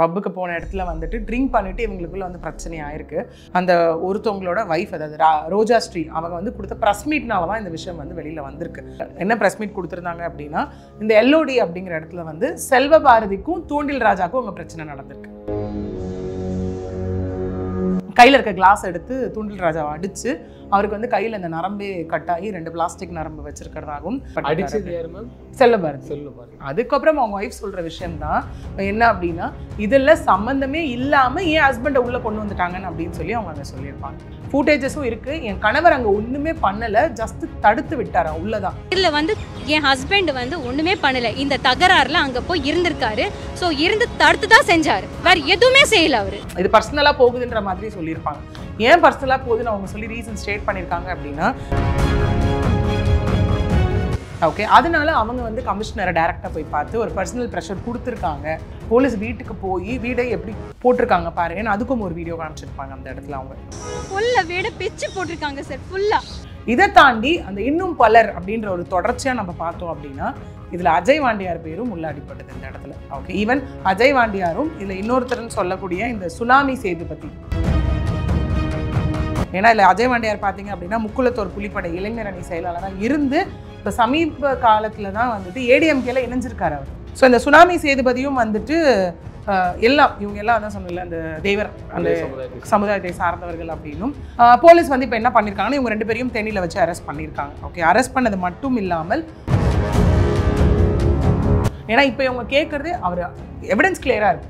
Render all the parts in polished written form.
பப்புக்கு போன இடத்துல வந்துட்டு ட்ரிங்க் பண்ணிட்டு இவங்களுக்குள்ள வந்து பிரச்சனை ஆயிருக்கு. அந்த ஒருத்தவங்களோட வைஃப், அதாவது ரோஜா ஸ்ரீ, அவங்க வந்து கொடுத்த ப்ரெஸ் மீட்னால தான் இந்த விஷயம் வந்து வெளியில் வந்திருக்கு. என்ன ப்ரெஸ் மீட் கொடுத்துருந்தாங்க அப்படின்னா, இந்த எல்ஓடி அப்படிங்கிற இடத்துல வந்து செல்வ பாரதிக்கும் தூண்டில் ராஜாக்கும் அவங்க பிரச்சனை நடந்திருக்கு. கையில் இருக்க கிளாஸ் எடுத்து தூண்டில் ராஜாவை அடிச்சு அவருக்கு வந்து கையில் இந்த நரம்பே கட்டாகி 2 பிளாஸ்டிக் நரம்பு வச்சிருக்கிறதாகவும் செல்லபாரதி. அதுக்கப்புறம் அவங்க ஒய்ஃப் சொல்ற விஷயம் தான் என்ன அப்படின்னா, இதில் சம்பந்தமே இல்லாம ஏன் ஹஸ்பண்டை உள்ள கொண்டு வந்துட்டாங்கன்னு அப்படின்னு சொல்லி அவங்க அங்கே சொல்லியிருப்பாங்க. ஃபுட்டேஜஸும் இருக்கு. என் கணவர் அங்கே ஒண்ணுமே பண்ணல, ஜஸ்ட் தடுத்து விட்டாரா உள்ளதான். இதுல வந்து என் ஹஸ்பண்ட் வந்து ஒண்ணுமே பண்ணல, இந்த தகராறுல அங்க போய் இருந்திருக்காரு. சோ இருந்து தடுத்து தான் செஞ்சாரு, வேற எதுவுமே செய்யல அவரு. இது பர்சனலா போகுதுன்ற மாதிரி சொல்லியிருப்பாங்க. ஏன் பர்சனலா போகுதுன்னு அவங்க சொல்லி ரீசன் ஸ்டேட் பண்ணியிருக்காங்க அப்படின்னா, ஓகே, அதனால அவங்க வந்து கமிஷனரை டைரக்டா போய் பார்த்து ஒரு பர்சனல் ப்ரெஷர் கொடுத்துருக்காங்க. போலீஸ் வீட்டுக்கு போய் வீடை எப்படி போட்டிருக்காங்க பாருங்க, அதுக்கும் ஒரு வீடியோ காமிச்சிருப்பாங்க அந்த இடத்துல. அவங்க ஃபுல்லா வீட பிச்சு போட்டிருக்காங்க சார் ஃபுல்லா. இதை தாண்டி அந்த இன்னும் பலர் அப்படின்ற ஒரு தொடர்ச்சியா நம்ம பார்த்தோம் அப்படின்னா, இதுல அஜய் வாண்டியார் பேரும் உள்ள அடிப்பட்டது இந்த இடத்துல. ஓகே, ஈவன் அஜய் வாண்டியாரும் இதுல இன்னொருத்தர்னு சொல்லக்கூடிய இந்த சுனாமி சேதுபதி. ஏன்னா இல்லை அஜய் வாண்டியார் பார்த்தீங்க அப்படின்னா முக்குளத்தோர் புலிப்படை இளைஞர் அணி செயலாளராக இருந்து இப்போ சமீப காலத்தில் தான் வந்துட்டு ஏடிஎம்கேல இணைஞ்சிருக்காரு அவர். ஸோ இந்த சுனாமி சேதுபதியும் வந்துட்டு எல்லாம் இவங்க எல்லாம் அதான் சொன்னல அந்த தேவர் அந்த சமுதாயத்தை சார்ந்தவர்கள் அப்படின்னும் போலீஸ் வந்து இப்போ என்ன பண்ணியிருக்காங்கன்னா, இவங்க 2 பேரையும் தேனியில் வச்சு அரெஸ்ட் பண்ணியிருக்காங்க. ஓகே, அரெஸ்ட் பண்ணது மட்டும் இல்லாமல், ஏன்னா இப்போ இவங்க கேட்குறது அவர் எவிடன்ஸ் கிளியராக இருக்குது.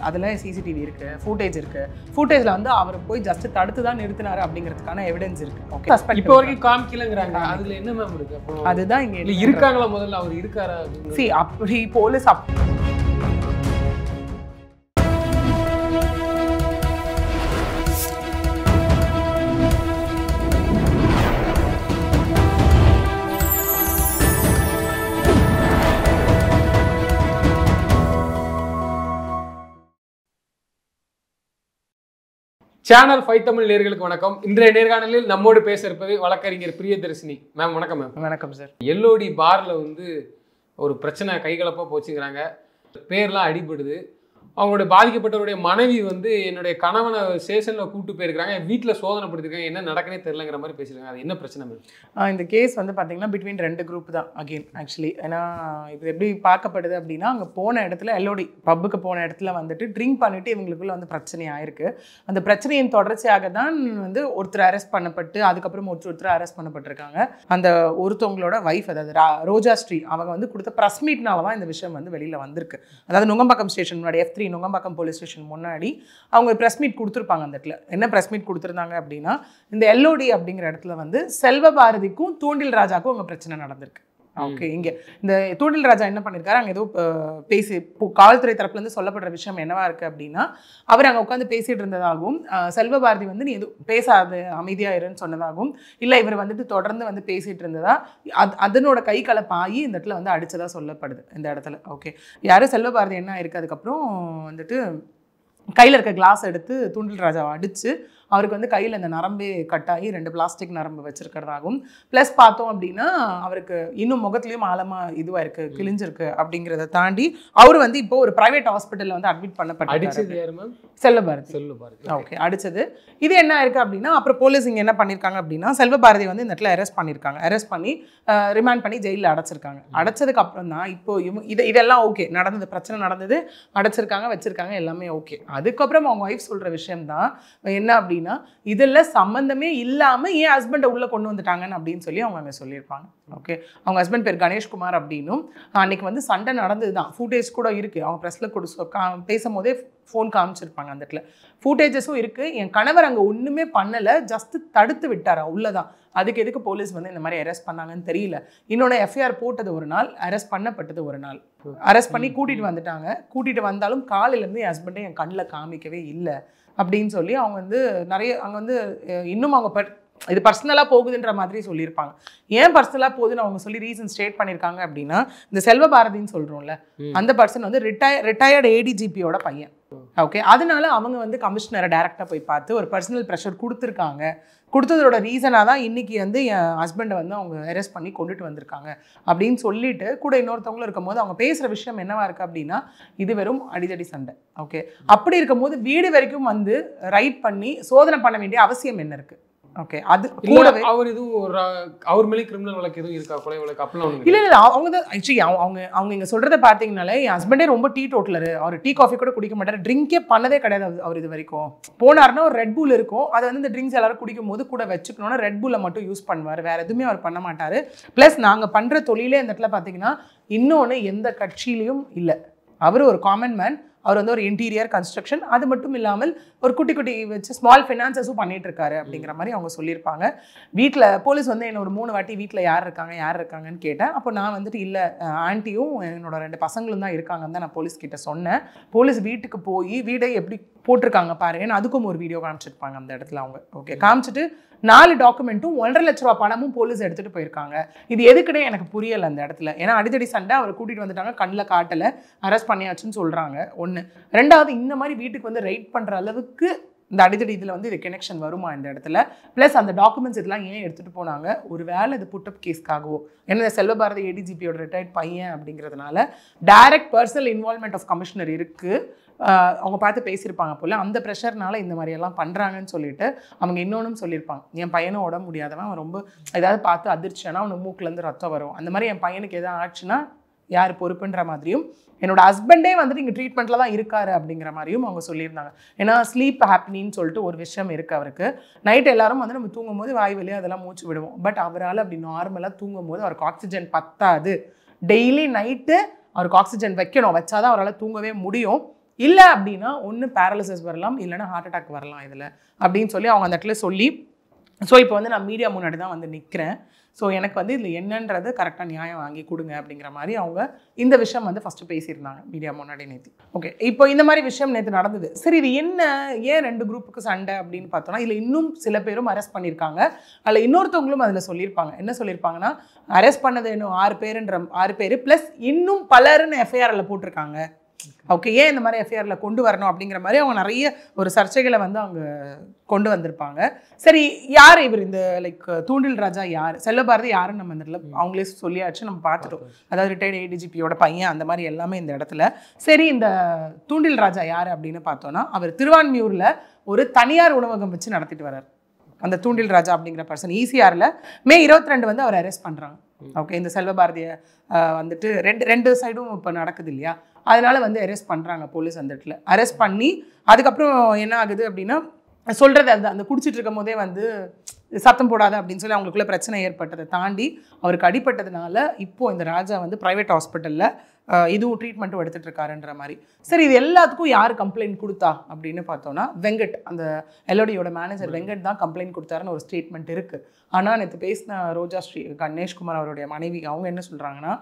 அதில் சிசிடிவி இருக்குது, ஃபுட்டேஜ் இருக்குது. ஃபுட்டேஜில் வந்து அவர் போய் ஜஸ்ட் தடுத்து தான் நிறுத்தினாரு அப்படிங்கிறதுக்கான எவிடன்ஸ் இருக்குது. ஓகே, இப்போ வரைக்கும் காமிக்கலங்கிறாங்க. அதில் என்ன மேம் இருக்குது? அதுதான் இங்கே இருக்காங்களா, முதல்ல அவர் இருக்காரா? அப்படி போலீஸ் சேனல் 5 தமிழ் நேயர்களுக்கு வணக்கம். இன்றைய நேர்காணலில் நம்மோடு பேச இருப்பது வழக்கறிஞர் பிரியதர்ஷினி மேம். வணக்கம் மேம். வணக்கம் சார். எல்ஓடி பார்ல வந்து ஒரு பிரச்சனை கைகலப்பா போச்சுக்கிறாங்க, பேர்லாம் அடிபடுது. அவங்களுடைய பாதிக்கப்பட்டவருடைய மனைவி வந்து என்னுடைய கணவனை ஸ்டேஷனில் கூப்பிட்டு போயிருக்காங்க, வீட்டில் சோதனைப்படுத்திருக்காங்க, என்ன நடக்குனே தெரியலங்கிற மாதிரி பேசியிருக்காங்க. அது என்ன பிரச்சனை மேம்? இந்த கேஸ் வந்து பார்த்தீங்கன்னா பிட்வீன் 2 குரூப் தான் அகெயின் ஆக்சுவலி. ஏன்னா இது எப்படி பார்க்கப்படுது அப்படின்னா, அங்கே போன இடத்துல எல்ஓடி பப்புக்கு போன இடத்துல வந்துட்டு ட்ரிங்க் பண்ணிட்டு இவங்களுக்குள்ள வந்து பிரச்சனை ஆயிருக்கு. அந்த பிரச்சனையின் தொடர்ச்சியாக தான் வந்து ஒருத்தர் அரெஸ்ட் பண்ணப்பட்டு அதுக்கப்புறம் ஒருத்தர் அரெஸ்ட் பண்ணப்பட்டிருக்காங்க. அந்த ஒருத்தவங்களோட வைஃப், அதாவது ரோஜா ஸ்ரீ, அவங்க வந்து கொடுத்த ப்ரெஸ் மீட்னால தான் இந்த விஷயம் வந்து வெளியில் வந்திருக்கு. அதாவது நுங்கம்பாக்கம் ஸ்டேஷன் முன்னாடி F3 நுங்கம்பாக்கம் போலீஸ் ஸ்டேஷன் முன்னாடி அவங்க ப்ரெஸ் மீட் கொடுத்துருப்பாங்க. அந்த இடத்துல என்ன ப்ரெஸ் மீட் கொடுத்துருந்தாங்க அப்படின்னா, இந்த எல்ஓடி அப்படிங்கிற இடத்துல வந்து செல்வ பாரதிக்கும் தூண்டில் ராஜாக்கும் அவங்க பிரச்சனை நடந்திருக்கு. ஓகே, இங்கே இந்த தூண்டில் ராஜா என்ன பண்ணியிருக்காரு, அங்கே ஏதோ பேசி காவல்துறை தரப்புலேருந்து சொல்லப்படுற விஷயம் என்னவா இருக்குது அப்படின்னா, அவர் அங்கே உட்காந்து பேசிகிட்டு இருந்ததாகவும், செல்வ பாரதி வந்து நீ எதுவும் பேசாது அமைதியாக இருன்னு சொன்னதாகவும், இல்லை இவர் வந்துட்டு தொடர்ந்து வந்து பேசிகிட்டு இருந்ததா அதனோட கை கலப்பாகி இந்த இடத்துல வந்து அடித்ததாக சொல்லப்படுது இந்த இடத்துல. ஓகே, யாரும் செல்வ பாரதி என்ன ஆயிருக்கு, அதுக்கப்புறம் வந்துட்டு கையில் இருக்க கிளாஸ் எடுத்து தூண்டில் ராஜாவை அடித்து அவருக்கு வந்து கையில் இந்த நரம்பே கட்டாகி 2 பிளாஸ்டிக் நரம்பு வச்சிருக்கிறதாகவும், ப்ளஸ் பார்த்தோம் அப்படின்னா அவருக்கு இன்னும் முகத்துலேயும் ஆழமாக இதுவாக இருக்குது, கிழிஞ்சிருக்கு. அப்படிங்கிறத தாண்டி அவர் வந்து இப்போ ஒரு ப்ரைவேட் ஹாஸ்பிட்டலில் வந்து அட்மிட் பண்ணப்பட்டாரு. செல்வபாரதி. ஓகே, அடித்தது இது என்ன ஆயிருக்கு அப்படின்னா, அப்புறம் போலீஸ் இங்கே என்ன பண்ணியிருக்காங்க அப்படின்னா, செல்வபாரதி வந்து இந்த இடத்துல அரெஸ்ட் பண்ணியிருக்காங்க. அரெஸ்ட் பண்ணி ரிமாண்ட் பண்ணி ஜெயிலில் அடைச்சிருக்காங்க. அடைச்சதுக்கு அப்புறம் தான் இப்போ இதெல்லாம் ஓகே நடந்தது, பிரச்சனை நடந்தது, அடைச்சிருக்காங்க, வச்சிருக்காங்க, எல்லாமே ஓகே. அதுக்கப்புறம் அவங்க ஒய்ஃப் சொல்கிற விஷயம் தான் என்ன அப்படின்னா, இதில் சம்பந்தமே இல்லாமல் ஏன் ஹஸ்பண்டை உள்ளே கொண்டு வந்துட்டாங்கன்னு அப்படின்னு சொல்லி அவங்க அங்கே சொல்லியிருப்பாங்க. ஓகே, அவங்க ஹஸ்பண்ட் பேர் கணேஷ்குமார் அப்படின்னும், அன்றைக்கி வந்து சண்டை நடந்தது தான், ஃபுட்டேஜ் கூட இருக்குது. அவங்க ப்ரெஸ்ஸில் பேசும்போதே ஃபோன் காமிச்சிருப்பாங்க. அந்த இடத்துல ஃபுட்டேஜஸும் இருக்குது. என் கணவர் அங்கே ஒன்றுமே பண்ணலை, ஜஸ்ட் தடுத்து விட்டாரா உள்ளதான். அதுக்கு எதுக்கு போலீஸ் வந்து இந்த மாதிரி அரெஸ்ட் பண்ணாங்கன்னு தெரியல. இன்னொன்று எஃப்ஐஆர் போட்டது ஒரு நாள், அரெஸ்ட் பண்ணப்பட்டது ஒரு நாள். அரெஸ்ட் பண்ணி கூட்டிகிட்டு வந்துட்டாங்க. கூட்டிகிட்டு வந்தாலும் காலையிலேருந்து என் ஹஸ்பண்டை என் கண்ணில் காமிக்கவே இல்லை அப்படின்னு சொல்லி அவங்க வந்து நிறைய அங்கே வந்து இன்னும் அவங்க இது பர்சனலாக போகுதுன்ற மாதிரி சொல்லியிருப்பாங்க. ஏன் பர்சனலாக போகுதுன்னு அவங்க சொல்லி ரீசன் ஸ்டேட் பண்ணியிருக்காங்க அப்படின்னா, இந்த செல்வ பாரதின்னு சொல்கிறோம்ல, அந்த பர்சன் வந்து ரிட்டையர்டு ஏடிஜிபியோட பையன். ஓகே. அதனால அவங்க வந்து கமிஷனரை டைரெக்டாக போய் பார்த்து ஒரு பர்சனல் ப்ரெஷர் கொடுத்துருக்காங்க. கொடுத்ததோட ரீசனாக தான் இன்றைக்கி வந்து என் ஹஸ்பண்டை வந்து அவங்க அரெஸ்ட் பண்ணி கொண்டுட்டு வந்திருக்காங்க அப்படின்னு சொல்லிட்டு கூட இன்னொருத்தவங்களும் இருக்கும்போது அவங்க பேசுகிற விஷயம் என்னவா இருக்குது அப்படின்னா இது வெறும் அடிதடி சண்டை. ஓகே. அப்படி இருக்கும்போது வீடு வரைக்கும் வந்து ரைட் பண்ணி சோதனை பண்ண வேண்டிய அவசியம் என்ன இருக்குது? ஓகே. அது கூடவே அவர் எதுவும் அவர் மேலே கிரிமினல் வழக்கு எதுவும் இருக்கா, கொலை வழக்கு அப்படிலாம்? இல்லை அவங்க தான் ஆக்சுவலி அவங்க இங்கே சொல்கிறத பார்த்தீங்கனாலே என் ஹஸ்பண்டே ரொம்ப டீ டோட்டலரு. அவர் டீ காஃபி கூட குடிக்க மாட்டார், ட்ரிங்கே பண்ணதே கிடையாது அவர் இது வரைக்கும். போனார்னா ஒரு ரெட் பூல் இருக்கும், அதை வந்து இந்த ட்ரிங்க்ஸ் எல்லாரும் குடிக்கும் போது கூட வச்சுக்கணும்னா ரெட் பூலை மட்டும் யூஸ் பண்ணுவார், வேறு எதுவுமே அவர் பண்ண மாட்டார். ப்ளஸ் நாங்கள் பண்ணுற தொழிலே இந்த இடத்துல பார்த்தீங்கன்னா இன்னொன்று எந்த கட்சியிலையும் இல்லை. அவர் ஒரு காமன் மேன். அவர் வந்து ஒரு இன்டீரியர் கன்ஸ்ட்ரக்ஷன், அது மட்டும் இல்லாமல் ஒரு குட்டி குட்டி வச்சு ஸ்மால் ஃபினான்சஸும் பண்ணிட்டு இருக்காரு அப்படிங்கிற மாதிரி அவங்க சொல்லியிருப்பாங்க. வீட்டில் போலீஸ் வந்து என்ன ஒரு 3 வாட்டி வீட்டில் யார் இருக்காங்கன்னு கேட்டேன். அப்போ நான் வந்துட்டு இல்லை ஆன்ட்டியும் என்னோட 2 பசங்களும் தான் இருக்காங்கன்னு தான் நான் போலீஸ் கிட்ட சொன்னேன். போலீஸ் வீட்டுக்கு போய் வீடை எப்படி போட்டிருக்காங்க பாருங்கன்னு அதுக்கும் ஒரு வீடியோ காமிச்சிருப்பாங்க அந்த இடத்துல அவங்க. ஓகே. காமிச்சிட்டு 4 டாக்குமெண்ட்டும் 1.5 லட்ச ரூபா பணமும் போலீஸ் எடுத்துகிட்டு போயிருக்காங்க. இது எதுக்குன்னே எனக்கு புரியலை அந்த இடத்துல. ஏன்னா அடிதடி சண்டை, அவரை கூட்டிகிட்டு வந்துட்டாங்க, கண்ணில் காட்டலை, அரெஸ்ட் பண்ணியாச்சுன்னு சொல்கிறாங்க. ஒன்று. 2வது இந்த மாதிரி வீட்டுக்கு வந்து ரைட் பண்ணுற அளவுக்கு இந்த அடிதடி இதில் வந்து இது கனெக்ஷன் வருமா இந்த இடத்துல? ப்ளஸ் அந்த டாக்குமெண்ட்ஸ் இதெல்லாம் ஏன் எடுத்துகிட்டு போனாங்க? ஒரு வேளை இது புட்டப் கேஸ்க்காகவோ, ஏன்னா செல்வபாரதி ஏடிஜிபியோட ரிட்டையர்ட் பையன் அப்படிங்கிறதுனால direct personal involvement of commissioner இருக்குது. அவங்க பார்த்து பேசியிருப்பாங்க போல், அந்த ப்ரெஷர்னால இந்த மாதிரியெல்லாம் பண்ணுறாங்கன்னு சொல்லிட்டு அவங்க இன்னொன்றும் சொல்லியிருப்பாங்க. என் பையனும் உடம்பு முடியாதவன், அவன் ரொம்ப ஏதாவது பார்த்து அதிர்ச்சியானா அவனுக்கு மூக்குலேருந்து ரத்தம் வரும், அந்த மாதிரி என் பையனுக்கு எதாவது ஆச்சுன்னா யார் பொறுப்புன்ற மாதிரியும், என்னோட ஹஸ்பண்டே வந்துட்டு இங்கே ட்ரீட்மெண்ட்டில் தான் இருக்காரு அப்படிங்கிற மாதிரியும் அவங்க சொல்லியிருந்தாங்க. ஏன்னா ஸ்லீப் ஹாப்னின்னு சொல்லிட்டு ஒரு விஷயம் இருக்குது அவருக்கு. நைட் எல்லாரும் வந்து நம்ம தூங்கும் போது வாய் வழியாக அதெல்லாம் மூச்சு விடுவோம். பட் அவரால் அப்படி நார்மலாக தூங்கும் போது அவருக்கு ஆக்சிஜன் பத்தாது. டெய்லி நைட்டு அவருக்கு ஆக்சிஜன் வைக்கணும், வச்சாதான் அவரால் தூங்கவே முடியும். இல்லை அப்படின்னா ஒன்று பேரலிசிஸ் வரலாம், இல்லைன்னா ஹார்ட் அட்டாக் வரலாம் இதில் அப்படின்னு சொல்லி அவங்க அந்த இடத்துல சொல்லி, ஸோ இப்போ வந்து நான் மீடியா முன்னாடி தான் வந்து நிற்கிறேன். ஸோ எனக்கு வந்து இதில் என்னன்றது கரெக்டாக நியாயம் வாங்கி கொடுங்க அப்படிங்கிற மாதிரி அவங்க இந்த விஷயம் வந்து ஃபஸ்ட்டு பேசியிருந்தாங்க மீடியா முன்னாடி நேற்று. ஓகே. இப்போ இந்த மாதிரி விஷயம் நேற்று நடந்தது. சரி, இது என்ன, ஏன் 2 குரூப்புக்கு சண்டை அப்படின்னு பார்த்தோன்னா, இதில் இன்னும் சில பேரும் அரெஸ்ட் பண்ணியிருக்காங்க. அதில் இன்னொருத்தவங்களும் அதில் சொல்லியிருப்பாங்க. என்ன சொல்லியிருப்பாங்கன்னா, அரெஸ்ட் பண்ணது இன்னும் 6 பேர் ப்ளஸ் இன்னும் பலருன்னு எஃப்ஐஆரில் போட்டிருக்காங்க. ஓகே. ஏன் இந்த மாதிரி எஃப்ஐஆரில் கொண்டு வரணும் அப்படிங்கிற மாதிரி அவங்க நிறைய ஒரு சர்ச்சைகளை வந்து அவங்க கொண்டு வந்திருப்பாங்க. சரி, யார் இவர் இந்த தூண்டில் ராஜா யார், செல்வபாரதி யாருன்னு நம்ம இந்த இடத்துல அவங்களே சொல்லியாச்சு, நம்ம பார்த்துட்டோம். அதாவது ரிட்டையர்டு ஏடிஜிபியோட பையன், அந்த மாதிரி எல்லாமே இந்த இடத்துல. சரி, இந்த தூண்டில் ராஜா யார் அப்படின்னு பார்த்தோன்னா, அவர் திருவான்மியூரில் ஒரு தனியார் உணவகம் வச்சு நடத்திட்டு வர்றார். அந்த தூண்டில் ராஜா அப்படிங்கிற பர்சன் ஈசிஆரில் மே 22 வந்து அவர் அரெஸ்ட் பண்ணுறாங்க. ஓகே. இந்த செல்வபாரதியை வந்துட்டு ரெண்டு சைடும் இப்போ நடக்குது இல்லையா, அதனால வந்து அரெஸ்ட் பண்ணுறாங்க போலீஸ் அந்த இடத்துல. அரெஸ்ட் பண்ணி அதுக்கப்புறம் என்ன ஆகுது அப்படின்னா, சொல்கிறது அந்த குடிச்சிட்டு இருக்கும் போதே வந்து சத்தம் போடாத அப்படின்னு சொல்லி அவங்களுக்குள்ள பிரச்சனை ஏற்பட்டதை தாண்டி அவருக்கு அடிப்பட்டதுனால இப்போது இந்த ராஜா வந்து ப்ரைவேட் ஹாஸ்பிட்டலில் இதுவும் ட்ரீட்மெண்ட்டும் எடுத்துகிட்டு இருக்காருன்ற மாதிரி. சரி, இது எல்லாத்துக்கும் யார் கம்ப்ளைண்ட் கொடுத்தா அப்படின்னு பார்த்தோன்னா, வெங்கட், அந்த எல்ஓடியோட மேனேஜர் வெங்கட் தான் கம்ப்ளைண்ட் கொடுத்தாருன்னு ஒரு ஸ்டேட்மெண்ட் இருக்குது. ஆனால் நேற்று பேசின ரோஜா ஸ்ரீ கணேஷ்குமார் அவருடைய மனைவி அவங்க என்ன சொல்கிறாங்கன்னா,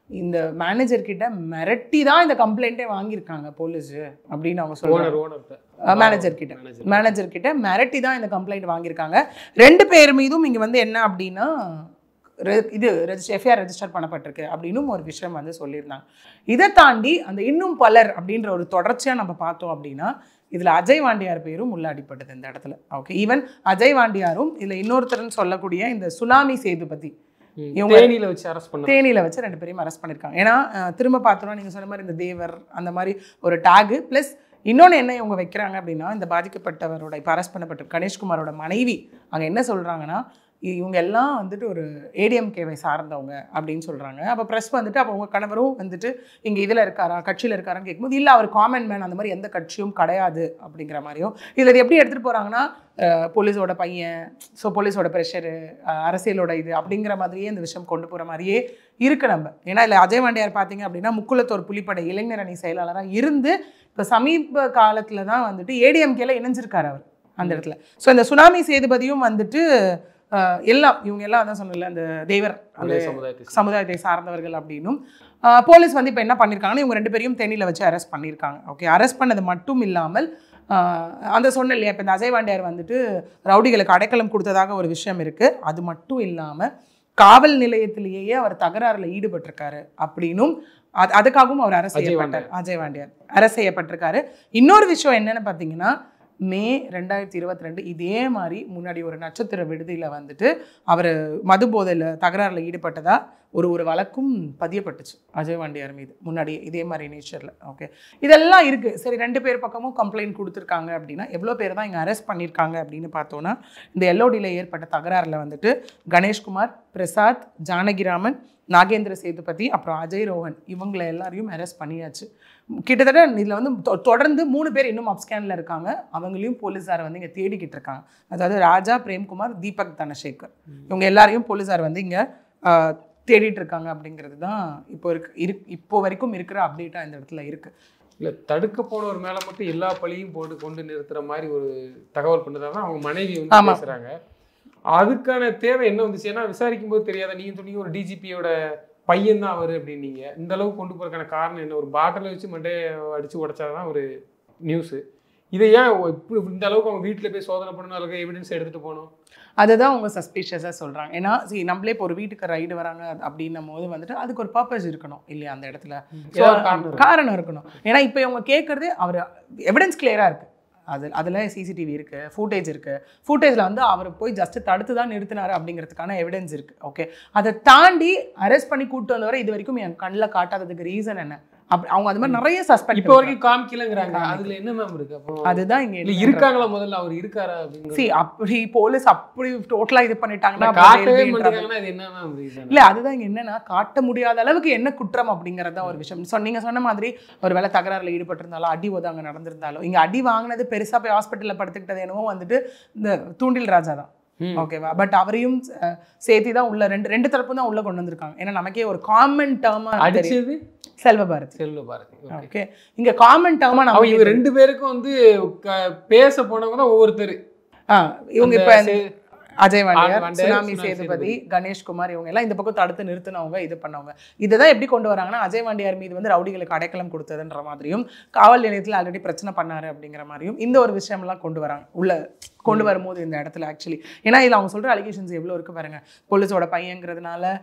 இந்த மேனேஜர்கிட்ட மிரட்டி தான் இந்த கம்ப்ளைண்ட்டே வாங்கியிருக்காங்க போலீஸு அப்படின்னு அவங்க சொல்கிறாங்க. மேனேஜர்கிட்ட மிரட்டி தான் இந்த கம்ப்ளைண்ட் வாங்கியிருக்காங்க. 2 பேர் மீதும் இங்கே வந்து என்ன அப்படின்னா இது எஃப்ஐஆர் ரெஜிஸ்டர் பண்ணப்பட்டிருக்கு அப்படின்னு ஒரு விஷயம் வந்து சொல்லியிருந்தாங்க. இதை தாண்டி அந்த இன்னும் பலர் அப்படின்ற ஒரு தொடர்ச்சியாக நம்ம பார்த்தோம் அப்படின்னா, இதில் அஜய் வாண்டியார் பேரும் உள்ள அடிப்பட்டது இந்த இடத்துல. ஓகே. ஈவன் அஜய் வாண்டியாரும் இதில் இன்னொருத்தர்னு சொல்லக்கூடிய இந்த சுனாமி சேதுபதி தேனியில் வச்சு 2 பேரையும் அரெஸ்ட் பண்ணியிருக்காங்க. ஏன்னா திரும்ப பார்த்தோன்னா நீங்கள் சொன்ன மாதிரி இந்த தேவர் அந்த மாதிரி ஒரு டேகு ப்ளஸ் இன்னொன்று என்ன இவங்க வைக்கிறாங்க அப்படின்னா, இந்த பாதிக்கப்பட்டவரோட இப்போ அரெஸ்ட் பண்ணப்பட்ட கணேஷ்குமாரோட மனைவி அங்கே என்ன சொல்கிறாங்கன்னா, இவங்க எல்லாம் வந்துட்டு ஒரு ஏடிஎம்கேவை சார்ந்தவங்க அப்படின்னு சொல்கிறாங்க. அப்போ ப்ரெஸ் வந்துட்டு அப்போ உங்கள் கணவரும் வந்துட்டு இங்கே இதில் இருக்காரா, கட்சியில் இருக்காரான்னு கேட்கும்போது, இல்லை அவர் காமன் மேன், அந்த மாதிரி எந்த கட்சியும் கிடையாது அப்படிங்கிற மாதிரியும். இதில் இது எப்படி எடுத்துகிட்டு போகிறாங்கன்னா, போலீஸோட பையன், ஸோ போலீஸோட ப்ரெஷரு, அரசியலோட இது அப்படிங்கிற மாதிரியே இந்த விஷயம் கொண்டு போகிற மாதிரியே இருக்குது நம்ம. ஏன்னா இல்லை அஜய் வாண்டியார் பார்த்தீங்க அப்படின்னா முக்குளத்தோர் புலிப்படை இளைஞர் அணி செயலாளராக இருந்து இப்போ சமீப காலத்தில் தான் வந்துட்டு ஏடிஎம்கேல இணைஞ்சிருக்காரு அவர் அந்த இடத்துல. ஸோ இந்த சுனாமி சேதுபதியும் வந்துட்டு எல்லாம் இவங்க எல்லாம் அதான் சொன்னல அந்த தேவர் அந்த சமுதாயத்தை சார்ந்தவர்கள் அப்படின்னும் போலீஸ் வந்து இப்போ என்ன பண்ணியிருக்காங்கன்னா, இவங்க 2 பேரையும் தேனியில் வச்சு அரெஸ்ட் பண்ணியிருக்காங்க. ஓகே. அரெஸ்ட் பண்ணது மட்டும் இல்லாமல் அந்த சொன்ன இல்லையா, இப்போ இந்த அஜய் வாண்டியார் வந்துட்டு ரவுடிகளுக்கு அடைக்கலம் கொடுத்ததாக ஒரு விஷயம் இருக்குது. அது மட்டும் இல்லாமல் காவல் நிலையத்திலேயே அவர் தகராறில் ஈடுபட்டிருக்காரு அப்படின்னும் அதுக்காகவும் அவர் அரசு செய்யப்பட்டார். அஜய் வாண்டியார் அரசு செய்யப்பட்டிருக்காரு. இன்னொரு விஷயம் என்னன்னு பார்த்தீங்கன்னா, மே 2022 இதே மாதிரி முன்னாடி ஒரு நட்சத்திர விடுதியில் வந்துட்டு அவர் மது போதையில் தகராறில் ஈடுபட்டதா ஒரு வழக்கும் பதியப்பட்டுச்சு அஜய் வாண்டியார் மீது முன்னாடி இதே மாதிரி நேச்சரில். ஓகே, இதெல்லாம் இருக்குது. சரி, 2 பேர் பக்கமும் கம்ப்ளைண்ட் கொடுத்துருக்காங்க அப்படின்னா எவ்வளோ பேர் தான் இங்கே அரெஸ்ட் பண்ணியிருக்காங்க அப்படின்னு பார்த்தோன்னா, இந்த எல்ஓடியில் ஏற்பட்ட தகராறில் வந்துட்டு கணேஷ்குமார், பிரசாத், ஜானகிராமன், நாகேந்திர சேதுபதி, அப்புறம் அஜய் ரோஹன் இவங்களை எல்லாரையும் அரெஸ்ட் பண்ணியாச்சு. கிட்டத்தட்ட இதில் வந்து தொடர்ந்து 3 பேர் இன்னும் அப்ஸ்கேனில் இருக்காங்க. அவங்களையும் போலீஸார் வந்து இங்கே தேடிக்கிட்டு இருக்காங்க. அதாவது ராஜா, பிரேம்குமார், தீபக் தனசேகர் இவங்க எல்லாரையும் போலீஸார் வந்து இங்கே தேடிட்டு இருக்காங்க அப்படிங்கிறது தான் இப்போ வரைக்கும் இருக்கிற அப்டேட்டாக இந்த இடத்துல இருக்குது. இல்லை, தடுக்க போனவர் மேலே மட்டும் எல்லா பழியும் போட்டு கொண்டு நிறுத்துற மாதிரி ஒரு தகவல் பண்ணுறதா அவங்க மனைவி வந்து பேசுகிறாங்க. அதுக்கான தேவை என்ன வந்துச்சு? ஏன்னா விசாரிக்கும் போது தெரியாத நீங்கள் சொன்னீங்க ஒரு டிஜிபியோட பையன் தான் அவர் அப்படின்னீங்க. இந்த அளவுக்கு கொண்டு போகிறதுக்கான காரணம் என்ன? ஒரு பாட்டிலை வச்சு மண்டையை அடித்து உடைச்சாதான் ஒரு நியூஸு. இதை ஏன் இந்த அளவுக்கு அவங்க வீட்டில் போய் சோதனை பண்ணணும், அளவுக்கு எவிடன்ஸ் எடுத்துகிட்டு போகணும்? அதுதான் அவங்க சஸ்பீஷியஸாக சொல்கிறாங்க. ஏன்னா நம்மளே இப்போ ஒரு வீட்டுக்கு ரைடு வராங்க அப்படின்னும் போது வந்துட்டு அதுக்கு ஒரு பர்பஸ் இருக்கணும் இல்லையா? அந்த இடத்துல காரணம் இருக்கணும். ஏன்னா இப்போ இவங்க கேட்குறது அவர் எவிடன்ஸ் கிளியராக இருக்குது. அதில் சிசிடிவி இருக்குது, ஃபுட்டேஜ் இருக்குது. ஃபுட்டேஜில் வந்து அவர் போய் ஜஸ்ட் தடுத்து தான் நிறுத்தினார் அப்படிங்கிறதுக்கான எவிடன்ஸ் இருக்குது. ஓகே, அதை தாண்டி அரெஸ்ட் பண்ணி கூப்பிட்டு வந்தவரை இது வரைக்கும் என் கண்ணில் காட்டாததுக்கு ரீசன் என்ன? அவங்க அது மாதிரி நிறைய சஸ்பெக்ட் இப்போ வரைக்கும் காமிக்கலங்கிறாங்க. அதுல என்ன மேம் இருக்கு? அப்போ அதுதான் இங்க இருக்காங்களா? முதல்ல அவர் இருக்காரா அப்படிங்க. அப்படி போலீஸ் அப்படி டோட்டலா இது பண்ணிட்டாங்கன்னா காட்டவே மாட்டாங்கன்னா இது என்ன மேம் ரீசன்? இல்ல, அதுதான் இங்க என்னன்னா, காட்ட முடியாத அளவுக்கு என்ன குற்றம் அப்படிங்கறத ஒரு விஷயம். நீங்க சொன்ன மாதிரி ஒரு வேளை தகராறுல ஈடுபட்டிருந்தாலும், அடி உதவங்க நடந்திருந்தாலும், இங்க அடி வாங்கினது பெருசா போய் ஹாஸ்பிட்டல்ல படுத்துக்கிட்டது என்னவோ வந்துட்டு இந்த தூண்டில் ராஜா தான். ஓகேவா? பட் அவரையும் சேர்த்தி தான் உள்ள ரெண்டு தரப்பும் தான் உள்ள கொண்டு வந்திருக்காங்க. ஏன்னா நமக்கே ஒரு காமன் டேர்மா அடிச்சது செல்வபாரதி. ஓகே, இங்க காமன் டேர்மா நம்ம இவங்க 2 பேருக்கும் வந்து பேச போனவங்க தான் ஒவ்வொருத்தர். இவங்க இப்ப அஜய் வாண்டியார், சுனாமி சேதுபதி, கணேஷ்குமார் இவங்க எல்லாம் இந்த பக்கம் தடுத்து நிறுத்தினவங்க, இது பண்ணவங்க. இதுதான் எப்படி கொண்டு வராங்கன்னா, அஜய் வாண்டியார் மீது வந்து ரவுடிகளுக்கு அடைக்கலம் கொடுத்ததுன்ற மாதிரியும், காவல் நிலையத்தில் ஆல்ரெடி பிரச்சனை பண்ணாரு அப்படிங்கிற மாதிரியும் இந்த ஒரு விஷயம்லாம் கொண்டு வராங்க உள்ள கொண்டு வரும்போது இந்த இடத்துல ஆக்சுவலி. ஏன்னா இதில் அவங்க சொல்கிற அலிகேஷன்ஸ் எவ்வளோ இருக்குது பாருங்கள். போலீஸோட பையங்கிறதுனால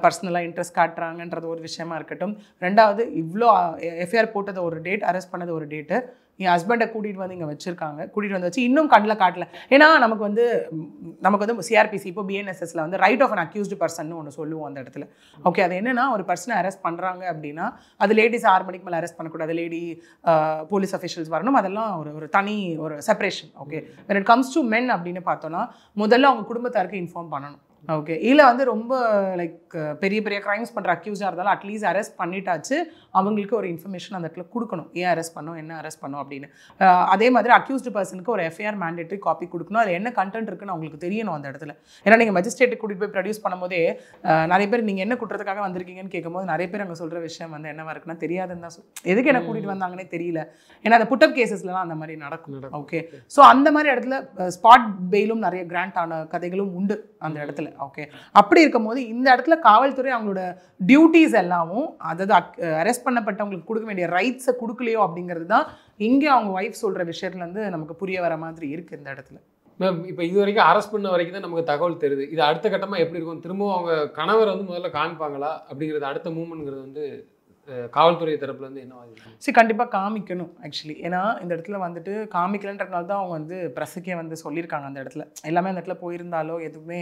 பர்சனலாக இன்ட்ரெஸ்ட் காட்டுறாங்கன்றது ஒரு விஷயமா இருக்கட்டும். 2வது இவ்வளோ எஃப்ஐஆர் போட்டது ஒரு டேட், அரெஸ்ட் பண்ணது ஒரு டேட்டு, என் ஹஸ்பண்டை கூட்டிகிட்டு வந்து இங்கே வச்சுருக்காங்க. கூட்டிகிட்டு வந்து வச்சு இன்னும் கண்ணில் காட்டல. ஏன்னா நமக்கு வந்து சிஆர்பிசி இப்போ பிஎன்எஸ்எஸ்ல வந்து right of an accused person ஒன்று சொல்லுவோம் அந்த இடத்துல. ஓகே, அது என்னன்னா, ஒரு பர்சனை அரெஸ்ட் பண்ணுறாங்க அப்படின்னா அது லேடிஸ் 6 மணிக்கு மேலே அரெஸ்ட் பண்ணக்கூடாது, லேடி போலீஸ் அஃபிஷியல்ஸ் வரணும், அதெல்லாம் ஒரு தனி ஒரு separation. Okay, when it comes to men அப்படின்னு பார்த்தோன்னா முதல்ல அவங்க குடும்பத்தாருக்கு இன்ஃபார்ம் பண்ணணும். ஓகே, இல்லை வந்து ரொம்ப லைக் பெரிய பெரிய கிரைம்ஸ் பண்ணுற அக்யூஸாக இருந்தாலும் அட்லீஸ்ட் அரெஸ்ட் பண்ணிட்டாச்சு அவங்களுக்கு ஒரு இன்ஃபர்மேஷன் அந்த இடத்துல கொடுக்கணும். ஏன் அரெஸ்ட் பண்ணோம், என்ன அரெஸ்ட் பண்ணோம் அப்படின்னு. அதே மாதிரி அக்யூஸ்டு பர்சனுக்கு ஒரு எஃப்ஐஆர் மேண்டேட்டரி காப்பி கொடுக்கணும். அதில் என்ன கண்டென்ட் இருக்குன்னு அவங்களுக்கு தெரியணும் அந்த இடத்துல. ஏன்னா நீங்கள் மஜிஸ்ட்ரேட்டுக்கு கூட்டிகிட்டு போய் ப்ரொடியூஸ் பண்ணும்போதே நிறைய பேர் நீங்கள் என்ன குற்றத்துக்காக வந்திருக்கீங்கன்னு கேட்கும்போது நிறைய பேர் அங்கே சொல்கிற விஷயம் வந்து என்னவா இருக்குன்னா, தெரியாதுன்னு தான் எதுக்கு என்ன கூட்டிகிட்டு வந்தாங்கன்னே தெரியல. ஏன்னா அந்த புட்டப் கேசஸ்லாம் அந்த மாதிரி நடக்கும். ஓகே, ஸோ அந்த மாதிரி இடத்துல ஸ்பாட் பெயிலும் நிறைய கிராண்ட் ஆன கதைகளும் உண்டு அந்த இடத்துல. ஓகே, அப்படி இருக்கும்போது இந்த இடத்துல காவல்துறை அவங்களோட டியூட்டிஸ் எல்லாமும், அதாவது அரெஸ்ட் பண்ணப்பட்டவங்களுக்கு கொடுக்க வேண்டிய ரைட்ஸை கொடுக்கலையோ அப்படிங்கிறது தான் இங்கே அவங்க ஒய்ஃப் சொல்கிற விஷயத்துலேருந்து நமக்கு புரிய வர மாதிரி இருக்குது இந்த இடத்துல. மேம், இப்போ இது வரைக்கும் அரெஸ்ட் பண்ண வரைக்கும் தான் நமக்கு தகவல் தெரியுது. இது அடுத்த கட்டமாக எப்படி இருக்கும்? திரும்பவும் அவங்க கணவர் வந்து முதல்ல காமிப்பாங்களா அப்படிங்கிறது அடுத்த மூமெண்ட்ங்கிறது வந்து காவல்துறை தரப்புலேருந்து என்ன ஆகுது? கண்டிப்பாக காமிக்கணும் ஆக்சுவலி. ஏன்னா இந்த இடத்துல வந்துட்டு காமிக்கலன்றதுனால தான் அவங்க வந்து ப்ரெஸ்ஸுக்கே வந்து சொல்லியிருக்காங்க. அந்த இடத்துல எல்லாமே அந்த இடத்துல போயிருந்தாலோ எதுவுமே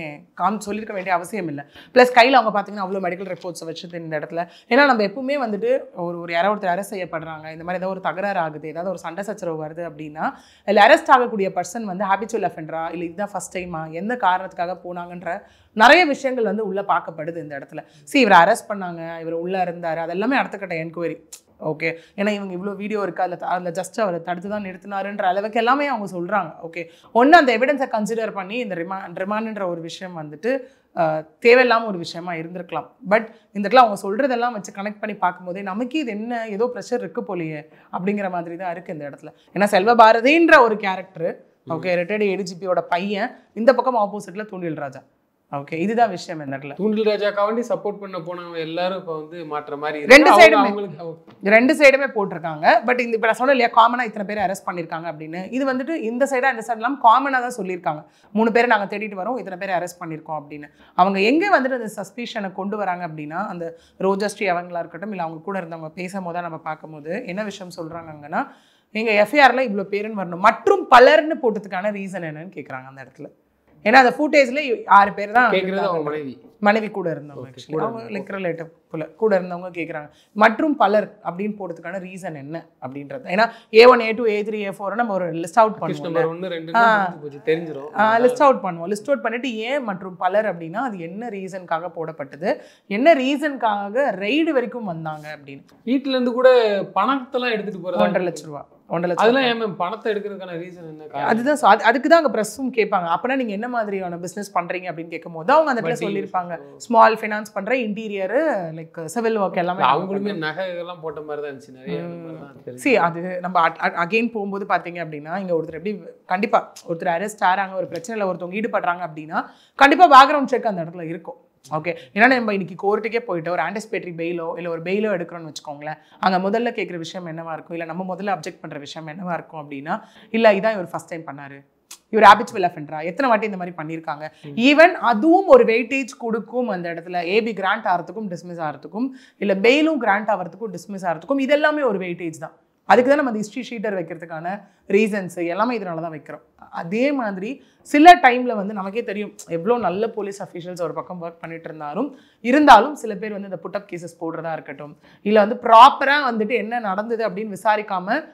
சொல்லியிருக்க வேண்டிய அவசியம் இல்லை. ப்ளஸ் கையில் அவங்க பார்த்தீங்கன்னா அவ்வளோ மெடிக்கல் ரிப்போர்ட்ஸை வச்சுட்டு இந்த இடத்துல. ஏன்னா நம்ம எப்பவுமே வந்துட்டு ஒரு யாரோ ஒருத்தர் அரெஸ்ட் செய்யப்படுறாங்க, இந்த மாதிரி ஏதாவது ஒரு தகராறு ஆகுது, ஏதாவது ஒரு சண்டை சச்சரவு வருது அப்படின்னா இல்லை அரெஸ்ட் ஆகக்கூடிய பர்சன் வந்து ஹேபிச்சுவல் அஃபெண்டரா, இல்லை இதுதான் ஃபர்ஸ்ட் டைமா, எந்த காரணத்துக்காக போனாங்கன்ற நிறைய விஷயங்கள் வந்து உள்ளே பார்க்கப்படுது இந்த இடத்துல. இவரை அரெஸ்ட் பண்ணாங்க, இவர் உள்ளே இருந்தார், அதெல்லாமே அடுத்த கட்ட என்கொயரி. ஓகே, ஏன்னா இவங்க இவ்வளோ வீடியோ இருக்குது, அதில் ஜஸ்ட் அவரை தடுத்து தான் நிறுத்தினாருன்ற அளவுக்கு எல்லாமே அவங்க சொல்கிறாங்க. ஓகே, ஒன்று அந்த எவிடன்ஸை கன்சிடர் பண்ணி இந்த ரிமாண்ட்ன்ற ஒரு விஷயம் வந்துட்டு தேவையில்லாமல் ஒரு விஷயமா இருந்திருக்கலாம். பட் இந்த இடத்துல அவங்க சொல்கிறதெல்லாம் வச்சு கனெக்ட் பண்ணி பார்க்கும்போதே நமக்கு இது என்ன ஏதோ ப்ரெஷர் இருக்குது போலையே அப்படிங்கிற மாதிரி தான் இருக்குது இந்த இடத்துல. ஏன்னா செல்வபாரதின்ற ஒரு கேரக்டர், ஓகே, ரிட்டையர்டு ஏடிஜிபியோட பையன், இந்த பக்கம் ஆப்போசிட்டில் தூண்டில் ராஜா. ஓகே, இதுதான் விஷயம் இந்த இடத்துல. தூண்டில் ராஜாக்காண்டி சப்போர்ட் பண்ண போனவங்க எல்லாரும் இப்போ வந்து மாற்ற மாதிரி ரெண்டு சைடுமே அவங்களுக்கு ரெண்டு சைடுமே போட்டிருக்காங்க. பட் இந்த இப்போ நான் சொன்னேன் இல்லையா, காமனாக இத்தனை பேர் அரெஸ்ட் பண்ணியிருக்காங்க அப்படின்னு. இது வந்துட்டு இந்த சைடாக இந்த சைடு இல்லாமல் காமனாக தான் சொல்லியிருக்காங்க. 3 பேரை நாங்கள் தேடிட்டு வரோம், இத்தனை பேர் அரெஸ்ட் பண்ணியிருக்கோம் அப்படின்னு. அவங்க எங்கே வந்துட்டு அந்த சஸ்பீஷனை கொண்டு வராங்க அப்படின்னா, அந்த ரோஜஸ்ரீ அவங்களா இருக்கட்டும், இல்லை அவங்க கூட இருந்தவங்க பேசும்போது தான் நம்ம பார்க்கும்போது என்ன விஷயம் சொல்கிறாங்கன்னா, எங்கள் எஃப்ஐஆரில் இவ்வளோ பேருன்னு வரணும் மற்றும் பலர்னு போட்டதுக்கான ரீசன் என்னன்னு கேட்குறாங்க அந்த இடத்துல. ஏன்னா அந்த ஃபுட்டேஜ்ல 6 பேர் தான் கேட்குறது அவங்க மனைவி கூட இருந்தவங்க, ஆக்சுவலி அவங்க லைக் ரிலேட்டிவ் கூட இருந்தவங்க கேட்குறாங்க. மற்றும் பலர் அப்படின்னு போடுறதுக்கான ரீசன் என்ன அப்படின்றது. ஏன்னா A1 A2 A3 A4 நம்ம ஒரு லிஸ்ட் அவுட் பண்ணுவோம், லிஸ்ட் அவுட் பண்ணுவோம். லிஸ்ட் அவுட் பண்ணிட்டு ஏன் மற்றும் பலர் அப்படின்னா அது என்ன ரீசனுக்காக போடப்பட்டது, என்ன ரீசனுக்காக ரெய்டு வரைக்கும் வந்தாங்க அப்படின்னு. வீட்டுல இருந்து கூட பணத்தெல்லாம் எடுத்துட்டு போறது 1.5 லட்ச ரூபா. அதெல்லாம் ஏன் மேம் பணத்தை எடுக்கிறதுக்கான ரீசன் என்ன? அதுதான் அதுக்கு தான் அங்கே ப்ரெஸ்ஸும் கேட்பாங்க. அப்படின்னா நீங்கள் என்ன மாதிரியான பிஸ்னஸ் பண்ணுறீங்க அப்படின்னு கேட்கும் போது அவங்க அந்த இடத்துல சொல்லியிருப்பாங்க, ஸ்மால் ஃபினான்ஸ் பண்ணுற, இன்டீரியர் லைக் சிவில் ஒர்க் எல்லாமே. அவங்களுமே நகைகள்லாம் போட்ட மாதிரி தான் இருந்துச்சு நிறைய. சரி, அது நம்ம அகெயின் போகும்போது பார்த்தீங்க அப்படின்னா, இங்கே ஒருத்தர் எப்படி கண்டிப்பாக ஒருத்தர் அரெஸ்ட் ஆகிறாங்க, ஒரு பிரச்சனையில் ஒருத்தவங்க ஈடுபடுறாங்க அப்படின்னா கண்டிப்பாக பேக்ரவுண்ட் செக் அந்த இடத்துல இருக்கும். ஓகே, ஏன்னா நம்ம இன்னைக்கு கோர்ட்டுக்கே போயிட்டு ஒரு ஆன்டிசிபேட்டரி பெயிலோ இல்லை ஒரு பெயிலோ எடுக்கிறோன்னு வச்சுக்கோங்களேன், அங்கே முதல்ல கேட்குற விஷயம் என்னவா இருக்கும், இல்லை நம்ம முதல்ல அப்ஜெக்ட் பண்ணுற விஷயம் என்னவா இருக்கும் அப்படின்னா, இல்லை இதான் இவர் ஃபர்ஸ்ட் டைம் பண்ணாரு, இவர் ஹேபிச்சுவல் அஃபெண்டரா, எத்தனை வாட்டி இந்த மாதிரி பண்ணியிருக்காங்க. ஈவன் அதுவும் ஒரு வெயிட்டேஜ் கொடுக்கும் அந்த இடத்துல. ஏபி கிராண்ட் ஆகிறதுக்கும் டிஸ்மிஸ் ஆகிறதுக்கும், இல்லை பெயிலும் கிராண்ட் ஆகிறதுக்கும் டிஸ்மிஸ் ஆகிறதுக்கும், இது எல்லாமே ஒரு வெயிட்டேஜ் தான். அதுக்கு தான் நம்ம அந்த ஹிஸ்ட்ரி ஷீட்டர் வைக்கிறதுக்கான ரீசன்ஸ் எல்லாமே இதனால தான் வைக்கிறோம். அதே மாதிரி சில டைமில் வந்து நமக்கே தெரியும் எவ்வளோ நல்ல போலீஸ் அஃபீஷியல்ஸ் ஒரு பக்கம் ஒர்க் பண்ணிட்டு இருந்தாலும் சில பேர் வந்து இந்த புட்டப் கேசஸ் போடுறதா இருக்கட்டும், இல்லை வந்து ப்ராப்பராக வந்துட்டு என்ன நடந்தது அப்படின்னு விசாரிக்காமல்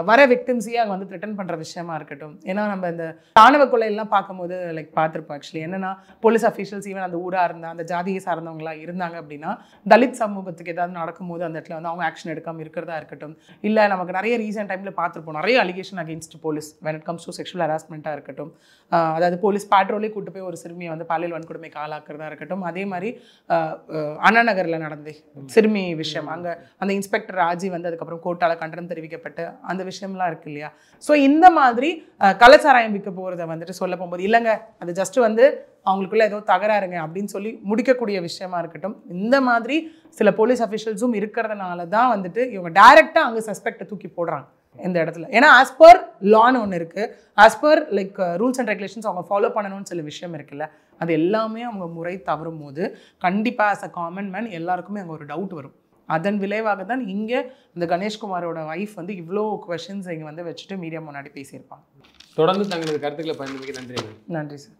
வர விக்டிம்ஸையே அங்கே வந்து த்ரெட்டன் பண்ணுற விஷயமா இருக்கட்டும். ஏன்னா நம்ம இந்த ராணுவ கொலையெல்லாம் பார்க்கும்போது லைக் பார்த்துருப்போம். ஆக்சுவலி என்னன்னா, போலீஸ் அஃபீஷியல்ஸ் ஈவன் அந்த ஊராக இருந்தால் அந்த ஜாதியை சார்ந்தவங்களா இருந்தாங்க அப்படின்னா, தலித் சமூகத்துக்கு ஏதாவது நடக்கும்போது அந்த இடத்துல வந்து அவங்க ஆக்ஷன் எடுக்காமல் இருக்கிறதா இருக்கட்டும். இல்லை நமக்கு நிறைய ரீசெண்ட் டைமில் பார்த்துருப்போம், நிறைய allegation against police when it comes to sexual ஹராஸ்மெண்ட்டாக இருக்கட்டும். அதாவது போலீஸ் பேட்ரோலே கூட்டு போய் ஒரு சிறுமியை வந்து பாலியல் வன்கொடுமைக்கு ஆளாக்குறதா இருக்கட்டும். அதே மாதிரி அண்ணா நகரில் நடந்தது சிறுமி விஷயம், அங்கே அந்த இன்ஸ்பெக்டர் ராஜி வந்து அதுக்கப்புறம் கோர்ட்டால் கண்டனம் தெரிவிக்கப்பட்டு அந்த விஷயம்லாம் இருக்கு இல்லையா. ஸோ இந்த மாதிரி கலாச்சாரம் விற்க போகிறத வந்துட்டு சொல்ல போகும்போது இல்லைங்க அது ஜஸ்ட் வந்து அவங்களுக்குள்ள ஏதோ தகராறுங்க அப்படின்னு சொல்லி முடிக்கக்கூடிய விஷயமா இருக்கட்டும். இந்த மாதிரி சில போலீஸ் அஃபிஷியல்ஸும் இருக்கிறதுனால தான் வந்துட்டு இவங்க டைரெக்டாக அங்கே சஸ்பெக்டை தூக்கி போடுறாங்க இந்த இடத்துல. ஏன்னா ஆஸ் பர் லான்னு ஒன்று இருக்குது, as per like rules and regulations அவங்க ஃபாலோ பண்ணணும்னு சில விஷயம் இருக்குல்ல, அது எல்லாமே அவங்க முறை தவறும் போது கண்டிப்பாக ஆஸ் அ காமன் மேன் எல்லாருக்குமே அங்கே ஒரு டவுட் வரும். அதன் விளைவாக தான் இங்கே இந்த கணேஷ்குமாரோட ஒய்ஃப் வந்து இவ்வளோ கொஷின்ஸ் இங்கே வந்து வச்சுட்டு மீடியா முன்னாடி பேசியிருப்பாங்க. தொடர்ந்து தங்களது கருத்துக்களை பயன்படுத்தி நன்றி. நன்றி சார்.